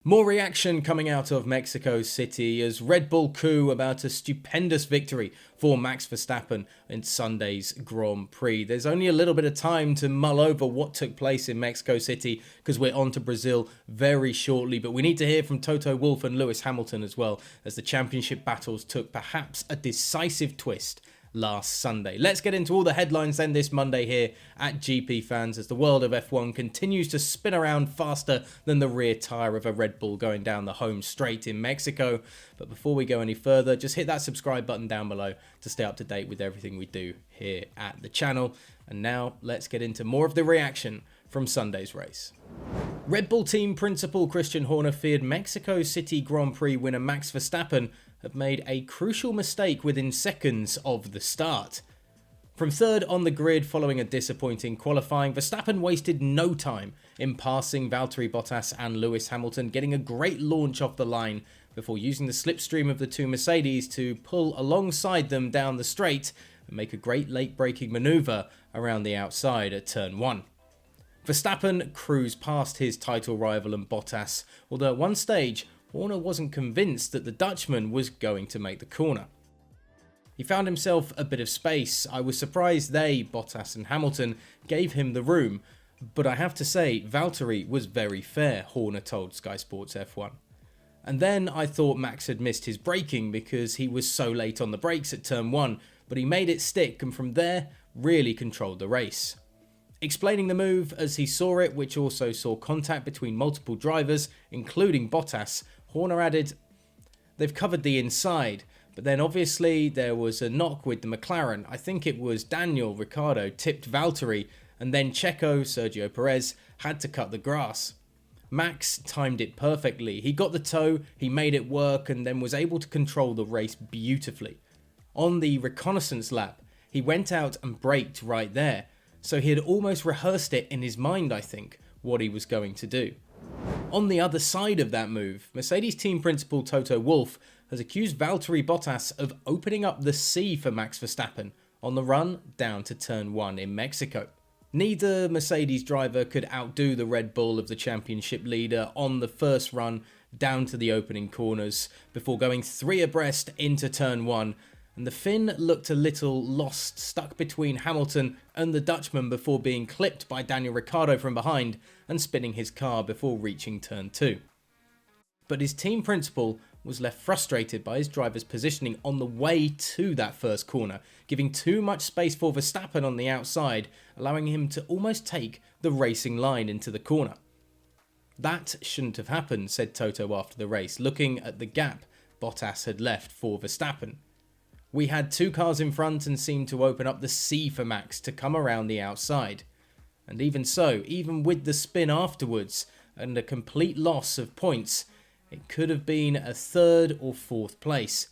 More reaction coming out of Mexico City as Red Bull coo about a stupendous victory for Max Verstappen in Sunday's Grand Prix. There's only a little bit of time to mull over what took place in Mexico City because we're on to Brazil very shortly, but we need to hear from Toto Wolff and Lewis Hamilton as well as the championship battles took perhaps a decisive twist last Sunday. Let's get into all the headlines then this Monday here at GPFans as the world of F1 continues to spin around faster than the rear tyre of a Red Bull going down the home straight in Mexico. But before we go any further, just hit that subscribe button down below to stay up to date with everything we do here at the channel. And now let's get into more of the reaction from Sunday's race. Red Bull team principal Christian Horner feared Mexico City Grand Prix winner Max Verstappen have made a crucial mistake within seconds of the start. From third on the grid following a disappointing qualifying, Verstappen wasted no time in passing Valtteri Bottas and Lewis Hamilton, getting a great launch off the line before using the slipstream of the two Mercedes to pull alongside them down the straight and make a great late braking manoeuvre around the outside at turn 1. Verstappen cruised past his title rival and Bottas, although at one stage Horner wasn't convinced that the Dutchman was going to make the corner. He found himself a bit of space. I was surprised Bottas and Hamilton, gave him the room, but I have to say Valtteri was very fair, Horner told Sky Sports F1. And then I thought Max had missed his braking because he was so late on the brakes at turn 1, but he made it stick and from there really controlled the race. Explaining the move as he saw it, which also saw contact between multiple drivers, including Bottas, Horner added, "They've covered the inside, but then obviously there was a knock with the McLaren. I think it was Daniel Ricciardo tipped Valtteri, and then Checo, Sergio Perez, had to cut the grass. Max timed it perfectly. He got the toe, he made it work, and then was able to control the race beautifully. On the reconnaissance lap, he went out and braked right there. So he had almost rehearsed it in his mind, I think, what he was going to do." On the other side of that move, Mercedes team principal Toto Wolff has accused Valtteri Bottas of opening up the sea for Max Verstappen on the run down to turn 1 in Mexico. Neither Mercedes driver could outdo the Red Bull of the championship leader on the first run down to the opening corners before going 3 abreast into turn 1. And the Finn looked a little lost, stuck between Hamilton and the Dutchman before being clipped by Daniel Ricciardo from behind and spinning his car before reaching turn 2. But his team principal was left frustrated by his driver's positioning on the way to that first corner, giving too much space for Verstappen on the outside, allowing him to almost take the racing line into the corner. "That shouldn't have happened," said Toto after the race, looking at the gap Bottas had left for Verstappen. "We had 2 cars in front and seemed to open up the sea for Max to come around the outside. And even so, even with the spin afterwards and a complete loss of points, it could have been a 3rd or 4th place.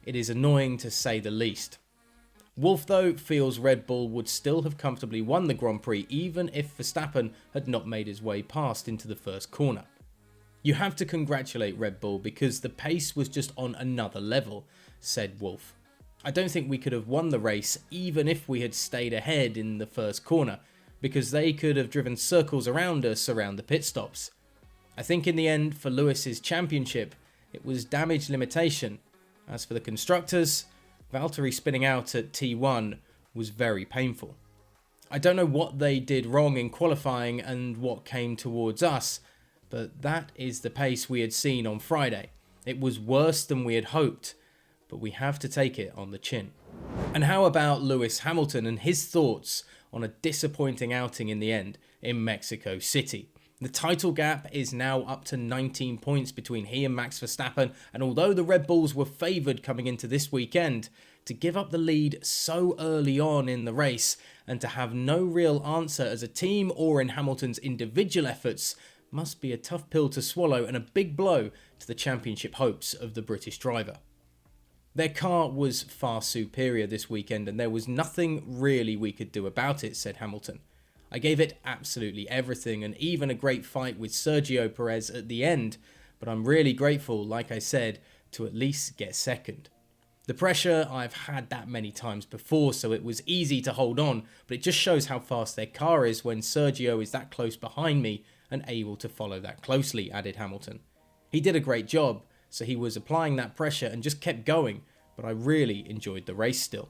It is annoying to say the least." Wolff though feels Red Bull would still have comfortably won the Grand Prix even if Verstappen had not made his way past into the first corner. "You have to congratulate Red Bull because the pace was just on another level," said Wolff. "I don't think we could have won the race even if we had stayed ahead in the first corner, because they could have driven circles around us around the pit stops. I think in the end, for Lewis's championship, it was damage limitation. As for the constructors, Valtteri spinning out at T1 was very painful. I don't know what they did wrong in qualifying and what came towards us, but that is the pace we had seen on Friday. It was worse than we had hoped, but we have to take it on the chin." And how about Lewis Hamilton and his thoughts on a disappointing outing in the end in Mexico City? The title gap is now up to 19 points between he and Max Verstappen, and although the Red Bulls were favoured coming into this weekend, to give up the lead so early on in the race and to have no real answer as a team or in Hamilton's individual efforts must be a tough pill to swallow and a big blow to the championship hopes of the British driver. "Their car was far superior this weekend and there was nothing really we could do about it," said Hamilton. "I gave it absolutely everything and even a great fight with Sergio Perez at the end, but I'm really grateful, like I said, to at least get second. The pressure, I've had that many times before, so it was easy to hold on, but it just shows how fast their car is when Sergio is that close behind me and able to follow that closely," added Hamilton. He did a great job, so he was applying that pressure and just kept going, but I really enjoyed the race still.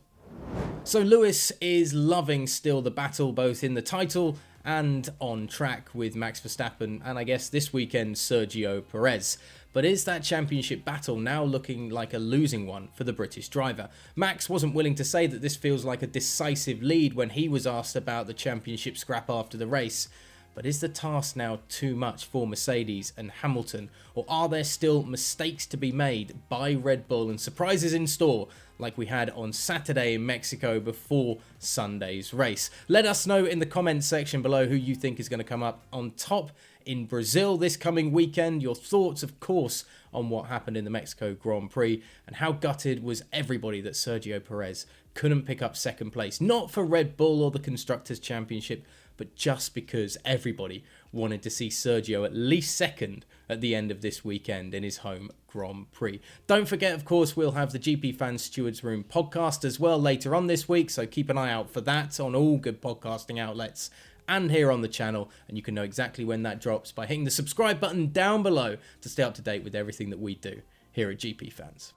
So Lewis is loving still the battle both in the title and on track with Max Verstappen and I guess this weekend Sergio Perez. But is that championship battle now looking like a losing one for the British driver? Max wasn't willing to say that this feels like a decisive lead when he was asked about the championship scrap after the race. But is the task now too much for Mercedes and Hamilton, or are there still mistakes to be made by Red Bull and surprises in store like we had on Saturday in Mexico before Sunday's race? Let us know in the comments section below who you think is going to come up on top in Brazil this coming weekend. Your thoughts, of course, on what happened in the Mexico Grand Prix and how gutted was everybody that Sergio Perez couldn't pick up second place, not for Red Bull or the Constructors' Championship, but just because everybody wanted to see Sergio at least second at the end of this weekend in his home Grand Prix. Don't forget, of course, we'll have the GPFans Stewards Room podcast as well later on this week, so keep an eye out for that on all good podcasting outlets and here on the channel, and you can know exactly when that drops by hitting the subscribe button down below to stay up to date with everything that we do here at GPFans.